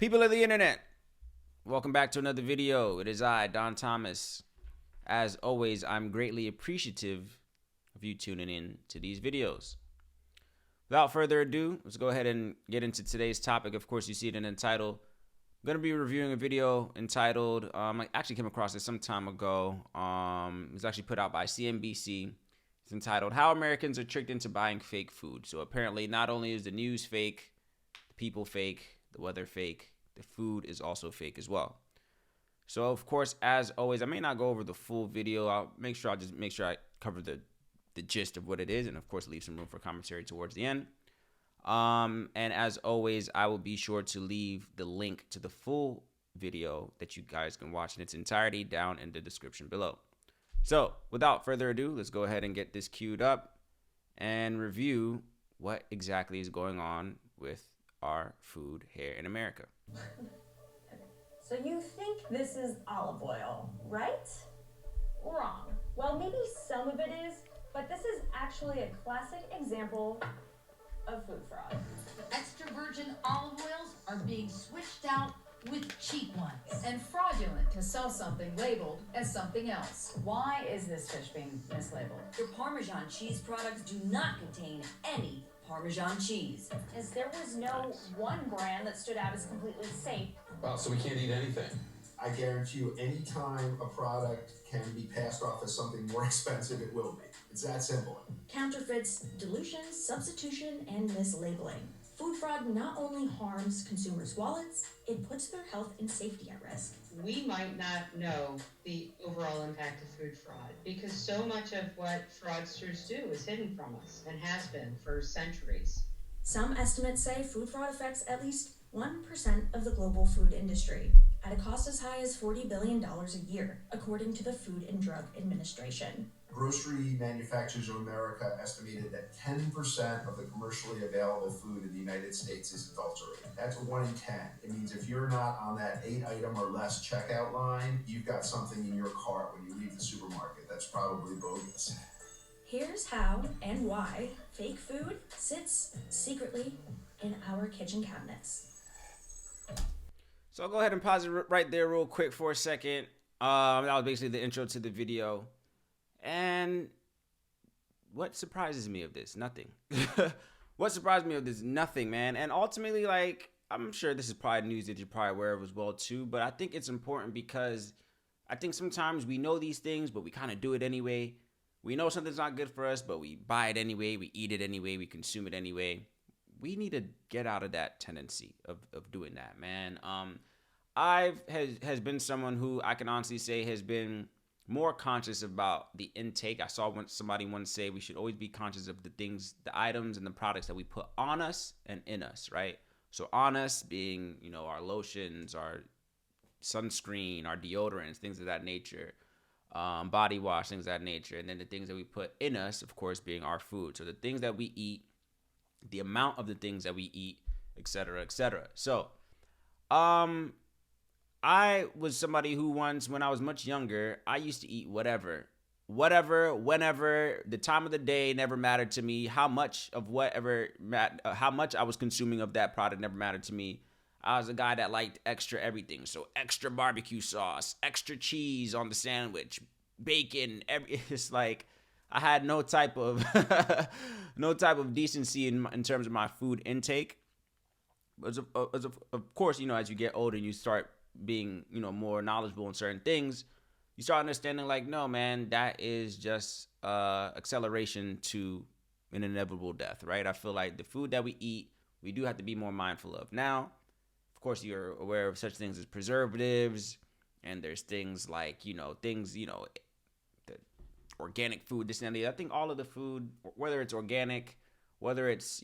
People of the internet, welcome back to another video. It is I, Don Thomas. As always, I'm greatly appreciative of you tuning in to these videos. Without further ado, let's go ahead and get into today's topic. Of course, you see it in the title. I'm going to be reviewing a video entitled, I actually came across it some time ago. It was actually put out by CNBC. It's entitled, How Americans Are Tricked Into Buying Fake Food. So apparently not only is the news fake, the people fake, the weather fake, the food is also fake as well. So of course, as always, I may not go over the full video. I'll make sure I cover the gist of what it is, and of course leave some room for commentary towards the end. And as always, I will be sure to leave the link to the full video that you guys can watch in its entirety down in the description below. So without further ado, let's go ahead and get this queued up and review what exactly is going on with our food here in America. So you think this is olive oil, right? Wrong. Well, maybe some of it is, but this is actually a classic example of food fraud. Extra virgin olive oils are being switched out with cheap ones. And fraudulent to sell something labeled as something else. Why is this fish being mislabeled? Your Parmesan cheese products do not contain any Parmesan cheese. As there was no one brand that stood out as completely safe. Wow, so we can't eat anything. I guarantee you, anytime a product can be passed off as something more expensive, it will be. It's that simple. Counterfeits, dilution, substitution, and mislabeling. Food fraud not only harms consumers' wallets, it puts their health and safety at risk. We might not know the overall impact of food fraud because so much of what fraudsters do is hidden from us and has been for centuries. Some estimates say food fraud affects at least 1% of the global food industry, at a cost as high as $40 billion a year, according to the Food and Drug Administration. Grocery manufacturers of America estimated that 10% of the commercially available food in the United States is adulterated. That's 1 in 10. It means if you're not on that 8-item or less checkout line, you've got something in your cart when you leave the supermarket that's probably bogus. Here's how and why fake food sits secretly in our kitchen cabinets. So I'll go ahead and pause it right there real quick for a second. That was basically the intro to the video. And what surprises me of this? Nothing. What surprised me of this? Nothing, man. And ultimately, like, I'm sure this is probably news that you're probably aware of as well, too. But I think it's important because I think sometimes we know these things, but we kind of do it anyway. We know something's not good for us, but we buy it anyway. We eat it anyway. We consume it anyway. We need to get out of that tendency of doing that, man. Has been someone who I can honestly say has been more conscious about the intake. I saw somebody once say we should always be conscious of the things, the items and the products that we put on us and in us, right? So on us being, our lotions, our sunscreen, our deodorants, things of that nature, body wash, things of that nature. And then the things that we put in us, of course, being our food. So the things that we eat, the amount of the things that we eat, et cetera, et cetera. So, I was somebody who once, when I was much younger, I used to eat whatever, whenever. The time of the day never mattered to me. How much I was consuming of that product never mattered to me. I was a guy that liked extra everything. So extra barbecue sauce, extra cheese on the sandwich, bacon. It's like I had no type of decency in terms of my food intake. Of course, as you get older and you start being, more knowledgeable in certain things, you start understanding like, no, man, that is just acceleration to an inevitable death, right? I feel like the food that we eat, we do have to be more mindful of. Now, of course, you're aware of such things as preservatives, and there's things like, the organic food, this and that. I think all of the food, whether it's organic, whether it's,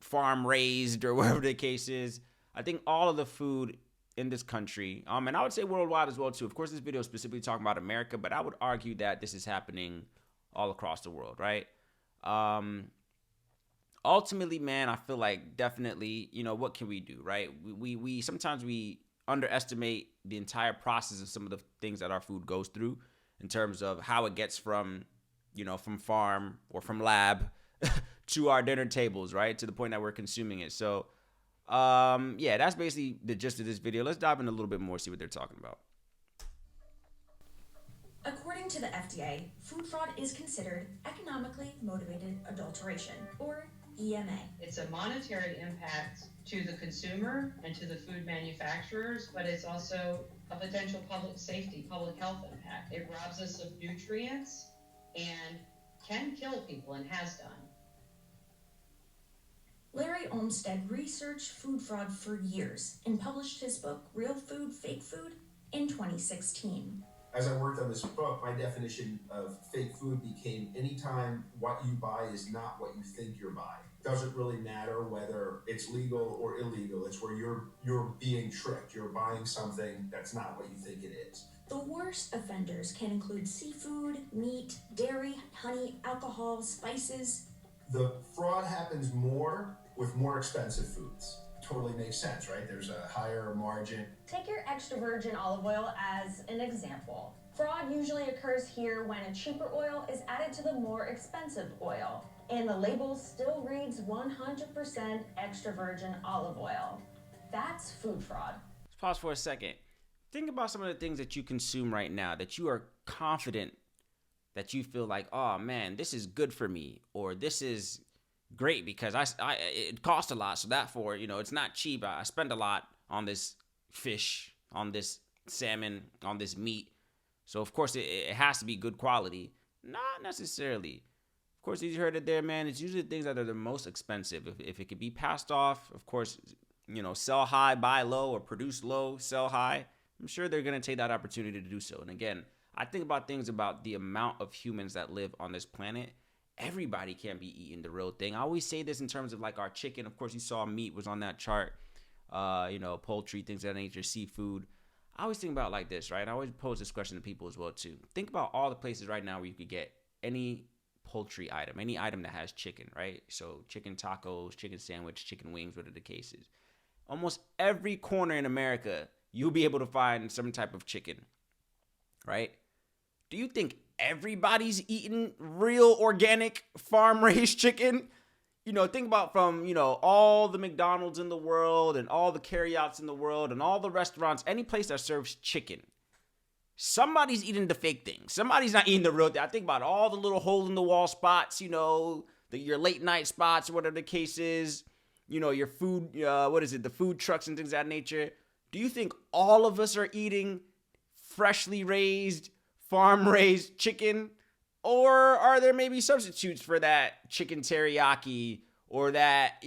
farm raised or whatever the case is, I think all of the food in this country, and I would say worldwide as well too. Of course, this video is specifically talking about America, but I would argue that this is happening all across the world, right? Ultimately, man, I feel like definitely, what can we do, right? We sometimes we underestimate the entire process of some of the things that our food goes through in terms of how it gets from, from farm or from lab to our dinner tables, right? To the point that we're consuming it. So Yeah, that's basically the gist of this video. Let's dive in a little bit more, see what they're talking about. According to the FDA, food fraud is considered economically motivated adulteration, or EMA. It's a monetary impact to the consumer and to the food manufacturers, but it's also a potential public safety, public health impact. It robs us of nutrients and can kill people and has done. Larry Olmsted researched food fraud for years and published his book, Real Food, Fake Food, in 2016. As I worked on this book, my definition of fake food became anytime what you buy is not what you think you're buying. Doesn't really matter whether it's legal or illegal. It's where you're being tricked. You're buying something that's not what you think it is. The worst offenders can include seafood, meat, dairy, honey, alcohol, spices. The fraud happens more with more expensive foods. Totally makes sense, right? There's a higher margin. Take your extra virgin olive oil as an example. Fraud usually occurs here when a cheaper oil is added to the more expensive oil, and the label still reads 100% extra virgin olive oil. That's food fraud. Let's pause for a second. Think about some of the things that you consume right now that you are confident that you feel like, oh man, this is good for me, or this is great because it costs a lot, so therefore, it's not cheap. I spend a lot on this fish, on this salmon, on this meat, so of course it has to be good quality. Not necessarily. Of course, you heard it there, man. It's usually things that are the most expensive. If it could be passed off, of course, sell high, buy low, or produce low, sell high. I'm sure they're gonna take that opportunity to do so. And again, I think about things about the amount of humans that live on this planet. Everybody can't be eating the real thing. I always say this in terms of like our chicken. Of course, you saw meat was on that chart. Poultry, things of that nature, seafood. I always think about it like this, right? I always pose this question to people as well too. Think about all the places right now where you could get any poultry item, any item that has chicken, right? So chicken tacos, chicken sandwich, chicken wings, whatever the case is. Almost every corner in America, you'll be able to find some type of chicken, right? Do you think everybody's eating real organic farm-raised chicken? Think about from, all the McDonald's in the world and all the carryouts in the world and all the restaurants, any place that serves chicken. Somebody's eating the fake thing. Somebody's not eating the real thing. I think about all the little hole-in-the-wall spots, your late-night spots, whatever the case is, your food, the food trucks and things of that nature. Do you think all of us are eating freshly raised, farm-raised chicken? Or are there maybe substitutes for that chicken teriyaki or that,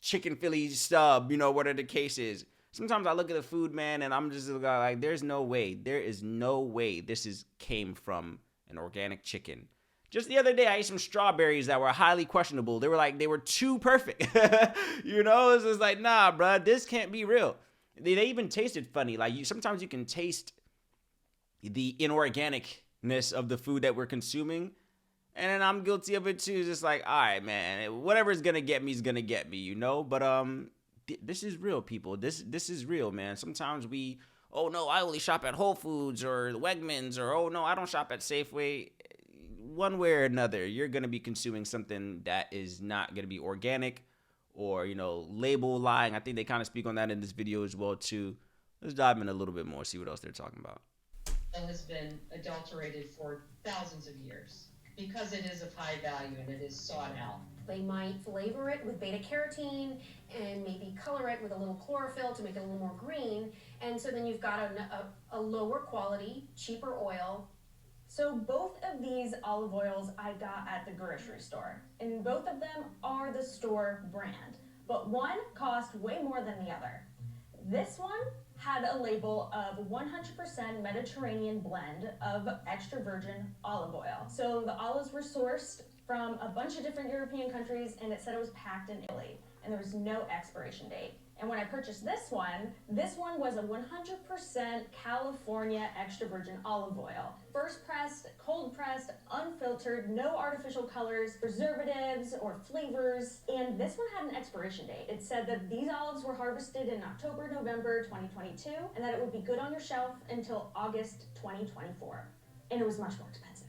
chicken Philly stub, whatever the case is? Sometimes I look at the food, man, and I'm just like, there is no way this came from an organic chicken. Just the other day, I ate some strawberries that were highly questionable. They were too perfect. It's just like, nah, bro, this can't be real. They even tasted funny. Like sometimes you can taste the inorganicness of the food that we're consuming, and then I'm guilty of it too. It's just like, all right, man, whatever's gonna get me is gonna get me, But this is real, people. This is real, man. Sometimes oh no, I only shop at Whole Foods or Wegmans, or oh no, I don't shop at Safeway. One way or another, you're gonna be consuming something that is not gonna be organic, or label lying. I think they kind of speak on that in this video as well too. Let's dive in a little bit more, see what else they're talking about. Has been adulterated for thousands of years because it is of high value and it is sought out. They might flavor it with beta carotene and maybe color it with a little chlorophyll to make it a little more green. And so then you've got a lower quality, cheaper oil. So both of these olive oils I got at the grocery store, and both of them are the store brand, but one cost way more than the other. This one had a label of 100% Mediterranean blend of extra virgin olive oil. So the olives were sourced from a bunch of different European countries, and it said it was packed in Italy, and there was no expiration date. And when I purchased this one was a 100% California extra virgin olive oil. First pressed, cold pressed, unfiltered, no artificial colors, preservatives, or flavors. And this one had an expiration date. It said that these olives were harvested in October, November 2022, and that it would be good on your shelf until August 2024. And it was much more expensive.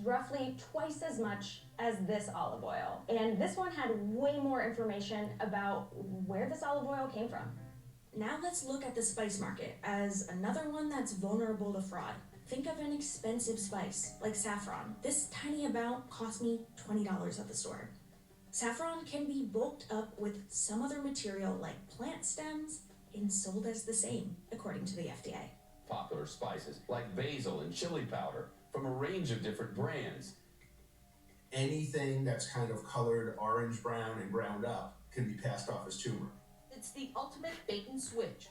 Roughly twice as much as this olive oil. And this one had way more information about where this olive oil came from. Now let's look at the spice market as another one that's vulnerable to fraud. Think of an expensive spice like saffron. This tiny amount cost me $20 at the store. Saffron can be bulked up with some other material like plant stems and sold as the same, according to the FDA. Popular spices like basil and chili powder from a range of different brands. Anything that's kind of colored orange, brown, and ground up can be passed off as turmeric. It's the ultimate bait and switch.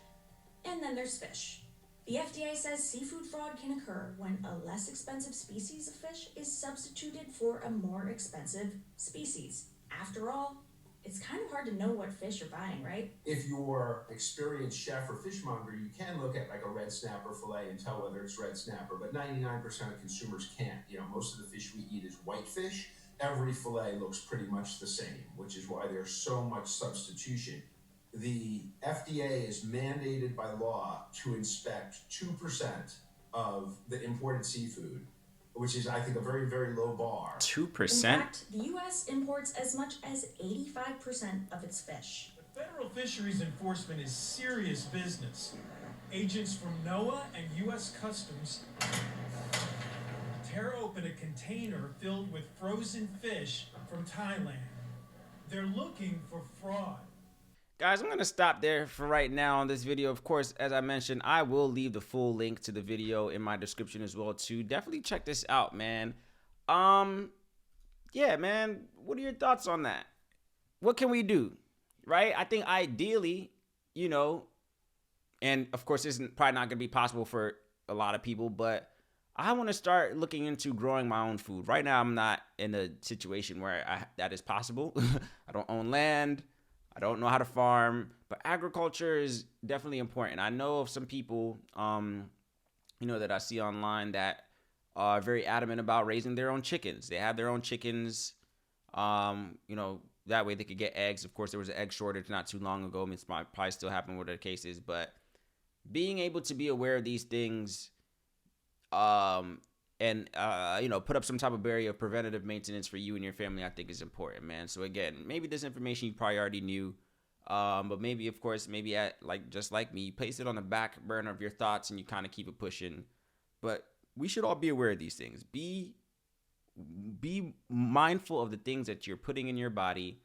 And then there's fish. The FDA says seafood fraud can occur when a less expensive species of fish is substituted for a more expensive species. After all, it's kind of hard to know what fish you're buying, right? If you're an experienced chef or fishmonger, you can look at like a red snapper fillet and tell whether it's red snapper, but 99% of consumers can't. You know, most of the fish we eat is white fish. Every fillet looks pretty much the same, which is why there's so much substitution. The FDA is mandated by law to inspect 2% of the imported seafood, which is, I think, a very, very low bar. 2%? In fact, the U.S. imports as much as 85% of its fish. Federal fisheries enforcement is serious business. Agents from NOAA and U.S. Customs tear open a container filled with frozen fish from Thailand. They're looking for fraud. Guys, I'm going to stop there for right now on this video. Of course, as I mentioned, I will leave the full link to the video in my description as well, too. Definitely check this out, man. Yeah, man, what are your thoughts on that? What can we do, right? I think ideally, you know, and of course, this is probably not going to be possible for a lot of people, but I want to start looking into growing my own food. Right now, I'm not in a situation where that is possible. I don't own land. I don't know how to farm, but agriculture is definitely important. I know of some people, you know, that I see online that are very adamant about raising their own chickens. They have their own chickens, you know, that way they could get eggs. Of course, there was an egg shortage not too long ago. I mean, it's probably still happening with the cases, but being able to be aware of these things, and you know, put up some type of barrier of preventative maintenance for you and your family, I think is important, man. So again, maybe this information you probably already knew, but maybe, of course, maybe just like me, you place it on the back burner of your thoughts and you kind of keep it pushing. But we should all be aware of these things. Be mindful of the things that you're putting in your body.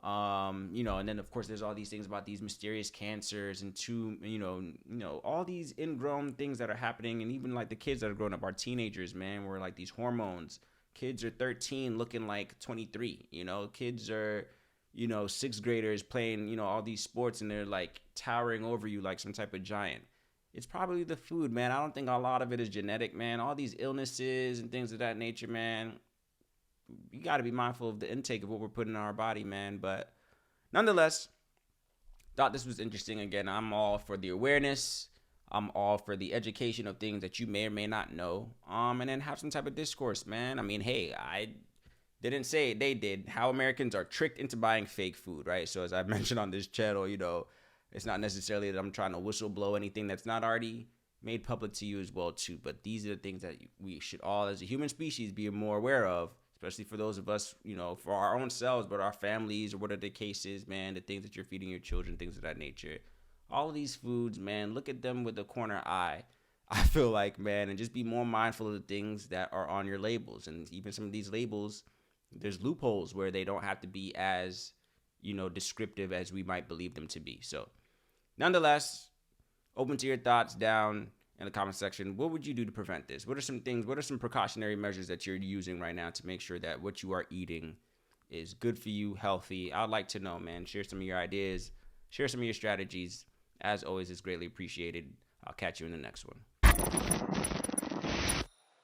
You know, and then of course there's all these things about these mysterious cancers and you know, all these ingrown things that are happening. And even like the kids that are growing up, our teenagers, man, where like these hormones, kids are 13 looking like 23, you know, kids are, you know, 6th graders playing, you know, all these sports and they're like towering over you like some type of giant. It's probably the food, man. I don't think a lot of it is genetic, man. All these illnesses and things of that nature, man. You got to be mindful of the intake of what we're putting in our body, man. But nonetheless, thought this was interesting. Again, I'm all for the awareness. I'm all for the education of things that you may or may not know. And then have some type of discourse, man. I mean, hey, I didn't say it. They did. How Americans are tricked into buying fake food, right? So as I mentioned on this channel, you know, it's not necessarily that I'm trying to whistle blow anything that's not already made public to you as well, too. But these are the things that we should all, as a human species, be more aware of. Especially for those of us, you know, for our own selves, but our families or whatever the case is, man, the things that you're feeding your children, things of that nature. All of these foods, man, look at them with a corner eye, I feel like, man, and just be more mindful of the things that are on your labels. And even some of these labels, there's loopholes where they don't have to be as, you know, descriptive as we might believe them to be. So, nonetheless, open to your thoughts down in the comment section. What would you do to prevent this? What are some things, what are some precautionary measures that you're using right now to make sure that what you are eating is good for you, healthy? I'd like to know, man. Share some of your ideas. Share some of your strategies. As always, it's greatly appreciated. I'll catch you in the next one.